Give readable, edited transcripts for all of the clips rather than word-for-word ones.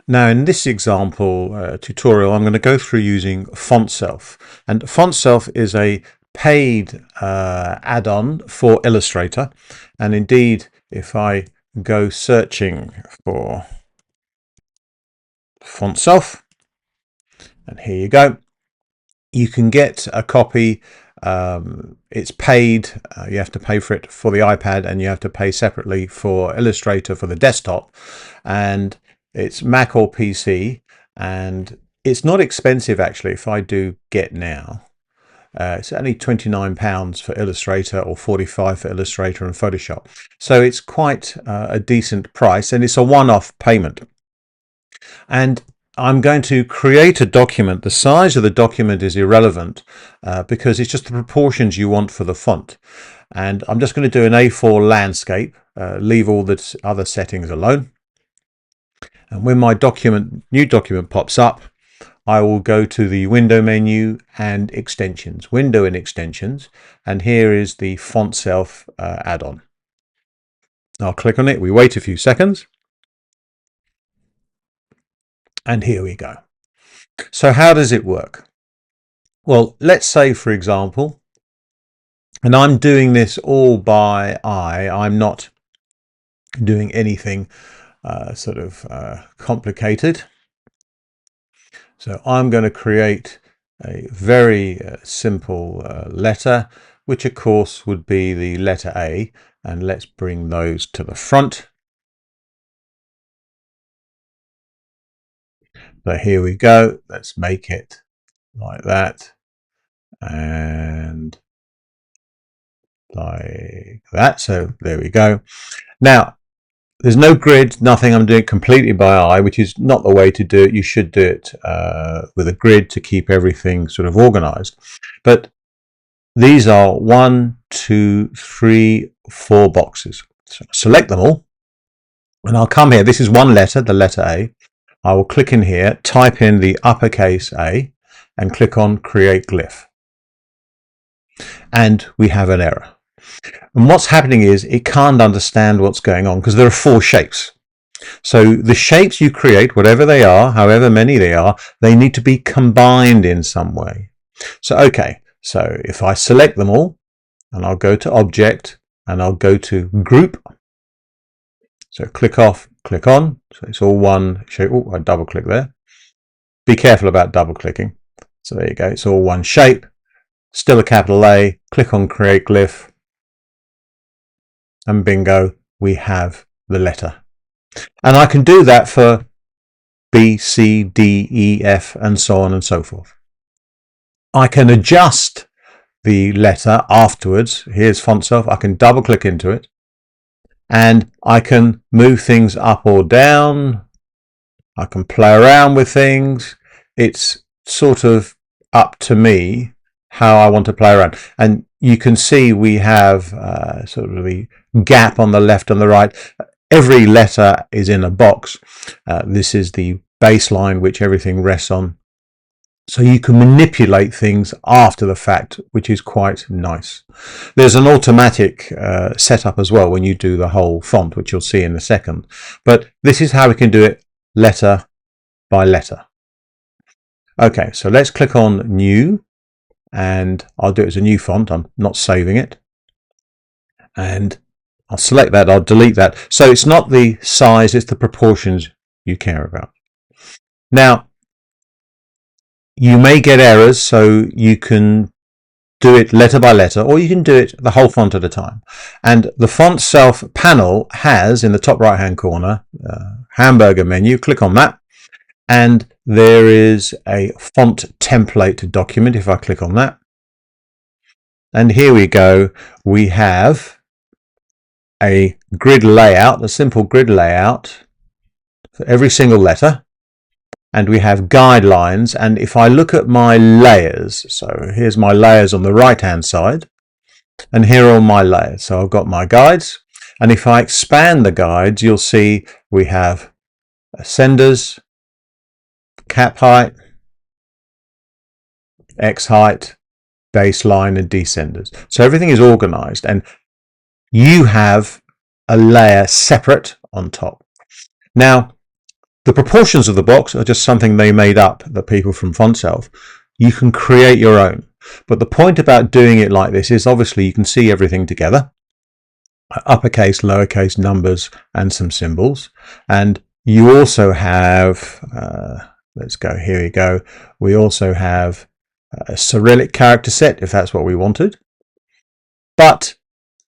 Now in this example tutorial I'm going to go through using Fontself, and Fontself is a paid add-on for Illustrator, and indeed if I go searching for Fontself, and here you go, you can get a copy. It's paid, you have to pay for it for the iPad and you have to pay separately for Illustrator for the desktop, and it's Mac or PC, and it's not expensive actually. If I do get now, it's only £29 for Illustrator or £45 for Illustrator and Photoshop, so it's quite a decent price, and it's a one-off payment. And I'm going to create a document. The size of the document is irrelevant because it's just the proportions you want for the font. And I'm just going to do an A4 landscape, leave all the other settings alone. And when my new document pops up, I will go to the window menu and extensions, window and extensions. And here is the Fontself add-on. I'll click on it. We wait a few seconds. And here we go. So how does it work? Well, let's say, for example, and I'm doing this all by eye, I'm not doing anything complicated. So I'm going to create a very simple letter, which of course would be the letter A, and let's bring those to the front. So here we go. Let's make it like that and like that. So there we go. Now there's no grid, nothing. I'm doing it completely by eye, which is not the way to do it. You should do it with a grid to keep everything sort of organized. But these are 1, 2, 3, 4 boxes. So select them all, and I'll come here. This is one letter, the letter A. I will click in here, type in the uppercase A, and click on Create Glyph. And we have an error. And what's happening is it can't understand what's going on because there are 4 shapes. So the shapes you create, whatever they are, however many they are, they need to be combined in some way. So, okay, so if I select them all, and I'll go to Object, and I'll go to Group. So click off, click on, so it's all one shape. Oh, I double click there. Be careful about double clicking. So there you go, it's all one shape, still a capital A, click on Create Glyph, and bingo, we have the letter. And I can do that for B, C, D, E, F, and so on and so forth. I can adjust the letter afterwards. Here's Fontself. I can double click into it, and I can move things up or down. I can play around with things. It's sort of up to me how I want to play around. And you can see we have sort of the gap on the left and the right. Every letter is in a box. This is the baseline which everything rests on. So you can manipulate things after the fact, which is quite nice. There's an automatic setup as well when you do the whole font, which you'll see in a second. But this is how we can do it letter by letter. Okay, so let's click on New, and I'll do it as a new font. I'm not saving it. And I'll select that, I'll delete that. So it's not the size, it's the proportions you care about. Now, you may get errors, so you can do it letter by letter, or you can do it the whole font at a time. And the Fontself panel has, in the top right hand corner, hamburger menu. Click on that, and there is a font template document. If I click on that, and here we go, we have a grid layout, a simple grid layout for every single letter. And we have guidelines, and if I look at my layers, so here's my layers on the right hand side, and here are all my layers. So I've got my guides, and if I expand the guides, you'll see we have ascenders, cap height, X height, baseline, and descenders. So everything is organized, and you have a layer separate on top. Now, The proportions of the box are just something they made up, the people from Fontself. You can create your own. But the point about doing it like this is obviously you can see everything together. Uppercase, lowercase, numbers, and some symbols. And you also have, let's go, here we go. We also have a Cyrillic character set, if that's what we wanted. But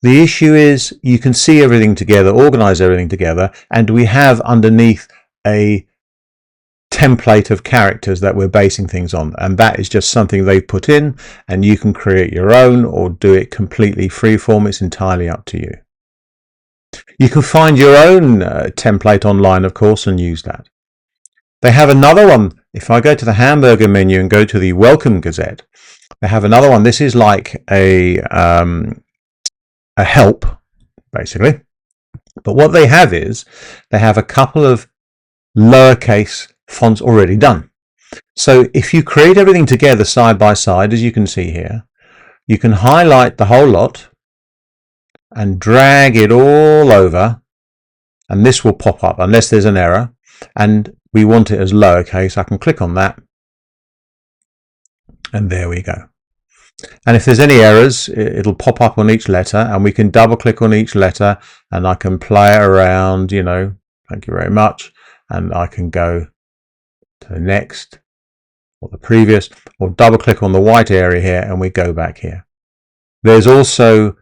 the issue is you can see everything together, organize everything together, and we have underneath a template of characters that we're basing things on, and that is just something they put in, and you can create your own or do it completely freeform. It's entirely up to you. You can find your own template online, of course, and use that. They have another one. If I go to the hamburger menu and go to the Welcome Gazette, they have another one. This is like a help, basically. But what they have is they have a couple of lowercase fonts already done. So if you create everything together side by side, as you can see here, you can highlight the whole lot and drag it all over, and this will pop up unless there's an error, and we want it as lowercase. I can click on that, and there we go. And if there's any errors, it'll pop up on each letter, and we can double click on each letter, and I can play around, you know, thank you very much, and I can go to the next or the previous, or double click on the white area here, and we go back here. There's also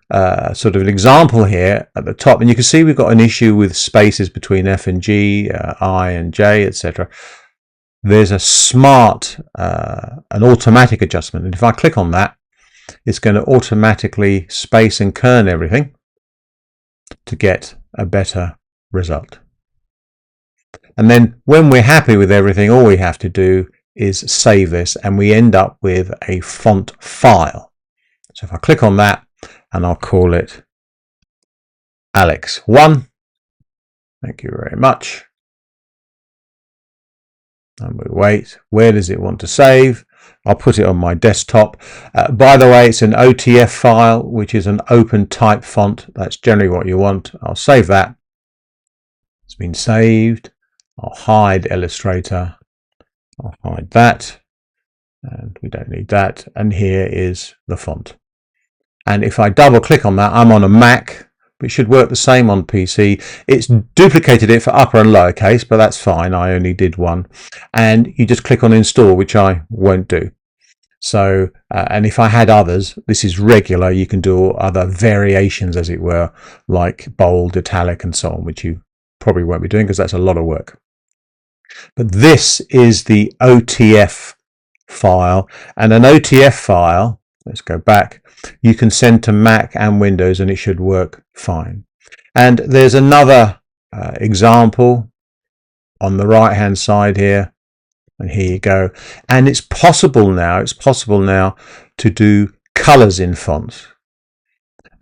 sort of an example here at the top, and you can see we've got an issue with spaces between F and G, I and J, etc. There's a smart, an automatic adjustment, and if I click on that, it's going to automatically space and kern everything to get a better result. And then when we're happy with everything, all we have to do is save this, and we end up with a font file. So if I click on that, and I'll call it Alex1. Thank you very much. And we wait. Where does it want to save? I'll put it on my desktop. By the way, it's an OTF file, which is an open type font. That's generally what you want. I'll save that. It's been saved. I'll hide Illustrator. I'll hide that. And we don't need that. And here is the font. And if I double click on that, I'm on a Mac, but it should work the same on PC. It's duplicated it for upper and lowercase, but that's fine. I only did one. And you just click on install, which I won't do. So, and if I had others, this is regular. You can do other variations, as it were, like bold, italic, and so on, which you probably won't be doing because that's a lot of work. But this is the OTF file, and an OTF file, let's go back, you can send to Mac and Windows, and it should work fine. And there's another example on the right hand side here, and here you go. And it's possible now to do colors in fonts,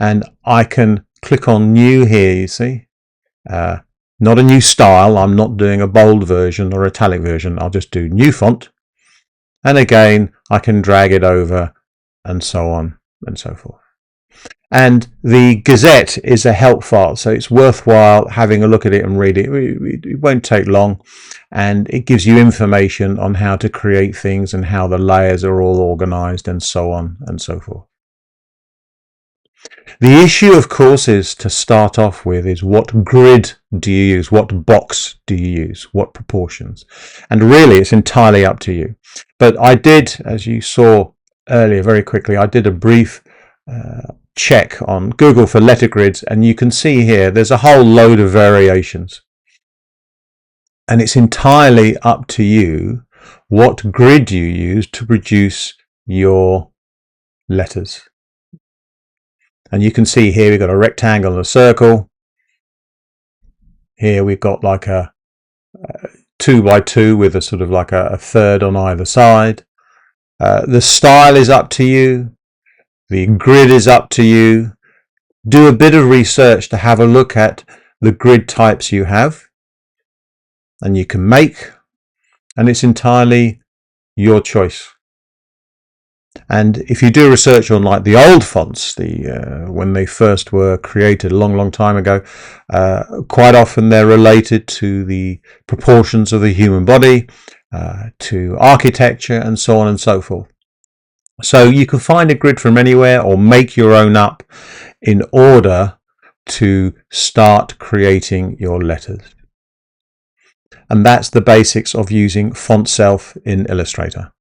and I can click on new here, you see, not a new style. I'm not doing a bold version or italic version. I'll just do new font, and again I can drag it over and so on and so forth. And the Gazette is a help file, so it's worthwhile having a look at it and read it. It won't take long, and it gives you information on how to create things and how the layers are all organized and so on and so forth. The issue, of course, is to start off with is what grid do you use? What box do you use? What proportions? And really, it's entirely up to you. But I did, as you saw earlier very quickly, I did a brief check on Google for letter grids, and you can see here there's a whole load of variations. And it's entirely up to you what grid you use to produce your letters. And you can see here we've got a rectangle and a circle. Here we've got like a 2 by 2 with a sort of like a third on either side. The style is up to you. The grid is up to you. Do a bit of research to have a look at the grid types you have, and you can make, and it's entirely your choice. And if you do research on like the old fonts, when they first were created a long time ago, quite often they're related to the proportions of the human body, to architecture, and so on and so forth. So you can find a grid from anywhere or make your own up in order to start creating your letters. And that's the basics of using Fontself in Illustrator.